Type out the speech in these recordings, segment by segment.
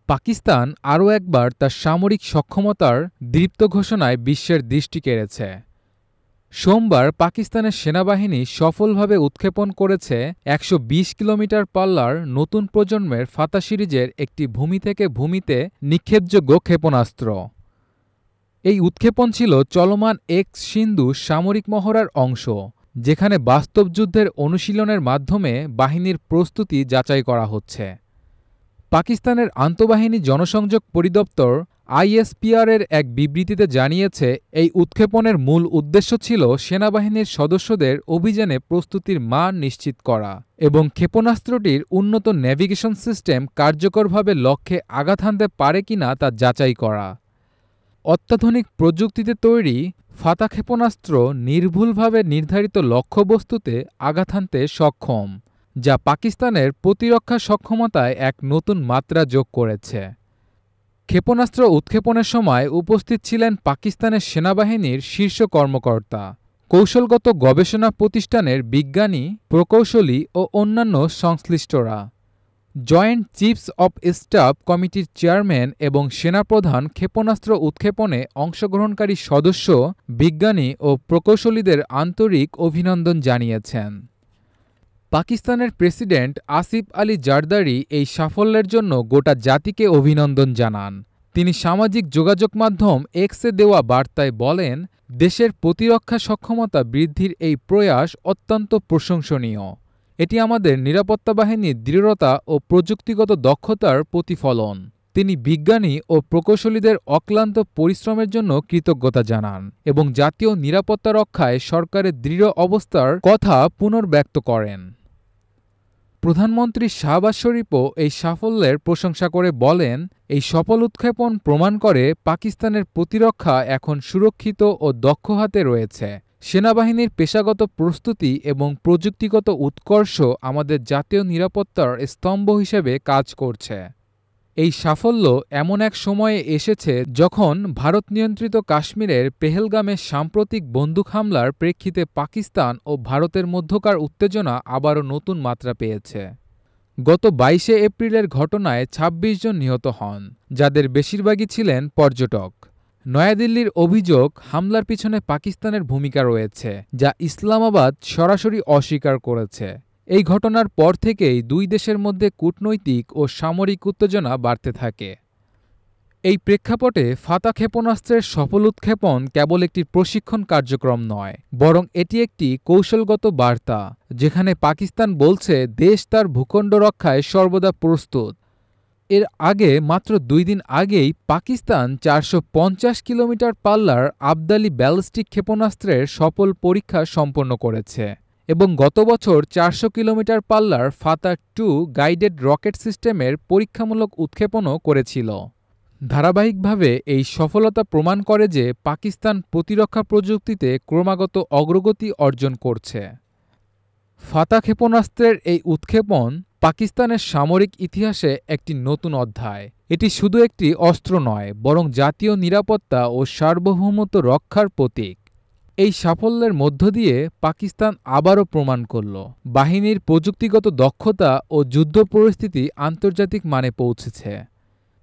পাকিস্তান আরও একবার তার সামরিক সক্ষমতার দৃপ্ত ঘোষণায় বিশ্বের দৃষ্টি কেড়েছে। সোমবার পাকিস্তানের সেনাবাহিনী সফলভাবে উৎক্ষেপণ করেছে ১২০ কিলোমিটার পাল্লার নতুন প্রজন্মের ফাতা সিরিজের একটি ভূমি থেকে ভূমিতে নিক্ষেপযোগ্য ক্ষেপণাস্ত্র। এই উৎক্ষেপণ ছিল চলমান এক্স সিন্ধু সামরিক মহড়ার অংশ, যেখানে বাস্তব যুদ্ধের অনুশীলনের মাধ্যমে বাহিনীর প্রস্তুতি যাচাই করা হচ্ছে। পাকিস্তানের আন্তঃবাহিনী জনসংযোগ পরিদপ্তর আইএসপিআর-এর এক বিবৃতিতে জানিয়েছে, এই উৎক্ষেপণের মূল উদ্দেশ্য ছিল সেনাবাহিনীর সদস্যদের অভিযানে প্রস্তুতির মান নিশ্চিত করা এবং ক্ষেপণাস্ত্রটির উন্নত নেভিগেশন সিস্টেম কার্যকরভাবে লক্ষ্যে আঘাত হানতে পারে কিনা তা যাচাই করা। অত্যাধুনিক প্রযুক্তিতে তৈরি ফাতা ক্ষেপণাস্ত্র নির্ভুলভাবে নির্ধারিত লক্ষ্যবস্তুতে আঘাত হানতে সক্ষম, যা পাকিস্তানের প্রতিরক্ষা সক্ষমতায় এক নতুন মাত্রা যোগ করেছে। ক্ষেপণাস্ত্র উৎক্ষেপণের সময় উপস্থিত ছিলেন পাকিস্তানের সেনাবাহিনীর শীর্ষ কর্মকর্তা, কৌশলগত গবেষণা প্রতিষ্ঠানের বিজ্ঞানী, প্রকৌশলী ও অন্যান্য সংশ্লিষ্টরা। জয়েন্ট চিফস অব স্টাফ কমিটির চেয়ারম্যান এবং সেনাপ্রধান ক্ষেপণাস্ত্র উৎক্ষেপণে অংশগ্রহণকারী সদস্য, বিজ্ঞানী ও প্রকৌশলীদের আন্তরিক অভিনন্দন জানিয়েছেন। পাকিস্তানের প্রেসিডেন্ট আসিফ আলী জারদারি এই সাফল্যের জন্য গোটা জাতিকে অভিনন্দন জানান। তিনি সামাজিক যোগাযোগ মাধ্যম এক্সে দেওয়া বার্তায় বলেন, দেশের প্রতিরক্ষা সক্ষমতা বৃদ্ধির এই প্রয়াস অত্যন্ত প্রশংসনীয়। এটি আমাদের নিরাপত্তা বাহিনীর দৃঢ়তা ও প্রযুক্তিগত দক্ষতার প্রতিফলন। তিনি বিজ্ঞানী ও প্রকৌশলীদের অক্লান্ত পরিশ্রমের জন্য কৃতজ্ঞতা জানান এবং জাতীয় নিরাপত্তা রক্ষায় সরকারের দৃঢ় অবস্থার কথা পুনর্ব্যক্ত করেন। প্রধানমন্ত্রী শাহবাজ শরীফও এই সাফল্যের প্রশংসা করে বলেন, এই সফল উৎক্ষেপণ প্রমাণ করে পাকিস্তানের প্রতিরক্ষা এখন সুরক্ষিত ও দক্ষ হাতে রয়েছে। সেনাবাহিনীর পেশাগত প্রস্তুতি এবং প্রযুক্তিগত উৎকর্ষ আমাদের জাতীয় নিরাপত্তার স্তম্ভ হিসেবে কাজ করছে। এই সাফল্য এমন এক সময়ে এসেছে যখন ভারত নিয়ন্ত্রিত কাশ্মীরের পেহেলগামে সাম্প্রতিক বন্দুক হামলার প্রেক্ষিতে পাকিস্তান ও ভারতের মধ্যকার উত্তেজনা আবারও নতুন মাত্রা পেয়েছে। গত ২২শে এপ্রিলের ঘটনায় ২৬ জন নিহত হন, যাদের বেশিরভাগই ছিলেন পর্যটক। নয়াদিল্লির অভিযোগ, হামলার পিছনে পাকিস্তানের ভূমিকা রয়েছে, যা ইসলামাবাদ সরাসরি অস্বীকার করেছে। এই ঘটনার পর থেকেই দুই দেশের মধ্যে কূটনৈতিক ও সামরিক উত্তেজনা বাড়তে থাকে। এই প্রেক্ষাপটে ফাতা ক্ষেপণাস্ত্রের সফল উৎক্ষেপণ কেবল একটি প্রশিক্ষণ কার্যক্রম নয়, বরং এটি একটি কৌশলগত বার্তা, যেখানে পাকিস্তান বলছে দেশ তার ভূখণ্ড রক্ষায় সর্বদা প্রস্তুত। এর আগে মাত্র ২ দিন আগেই পাকিস্তান ৪৫০ কিলোমিটার পাল্লার আবদালি ব্যালিস্টিক ক্ষেপণাস্ত্রের সফল পরীক্ষা সম্পন্ন করেছে এবং গত বছর ৪০০ কিলোমিটার পাল্লার ফাতা-2 গাইডেড রকেট সিস্টেমের পরীক্ষামূলক উৎক্ষেপণও করেছিল। ধারাবাহিকভাবে এই সফলতা প্রমাণ করে যে পাকিস্তান প্রতিরক্ষা প্রযুক্তিতে ক্রমাগত অগ্রগতি অর্জন করছে। ফাতা ক্ষেপণাস্ত্রের এই উৎক্ষেপণ পাকিস্তানের সামরিক ইতিহাসে একটি নতুন অধ্যায়। এটি শুধু একটি অস্ত্র নয়, বরং জাতীয় নিরাপত্তা ও সার্বভৌমত্ব রক্ষার প্রতীক। এই সাফল্যের মধ্য দিয়ে পাকিস্তান আবারও প্রমাণ করল, বাহিনীর প্রযুক্তিগত দক্ষতা ও যুদ্ধ পরিস্থিতি আন্তর্জাতিক মানে পৌঁছেছে।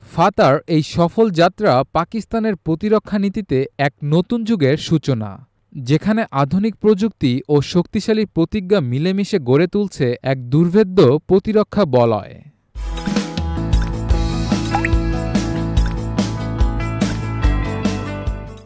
ফাতার এই সফল যাত্রা পাকিস্তানের প্রতিরক্ষা নীতিতে এক নতুন যুগের সূচনা, যেখানে আধুনিক প্রযুক্তি ও শক্তিশালী প্রতিজ্ঞা মিলেমিশে গড়ে তুলছে এক দুর্ভেদ্য প্রতিরক্ষা বলয়।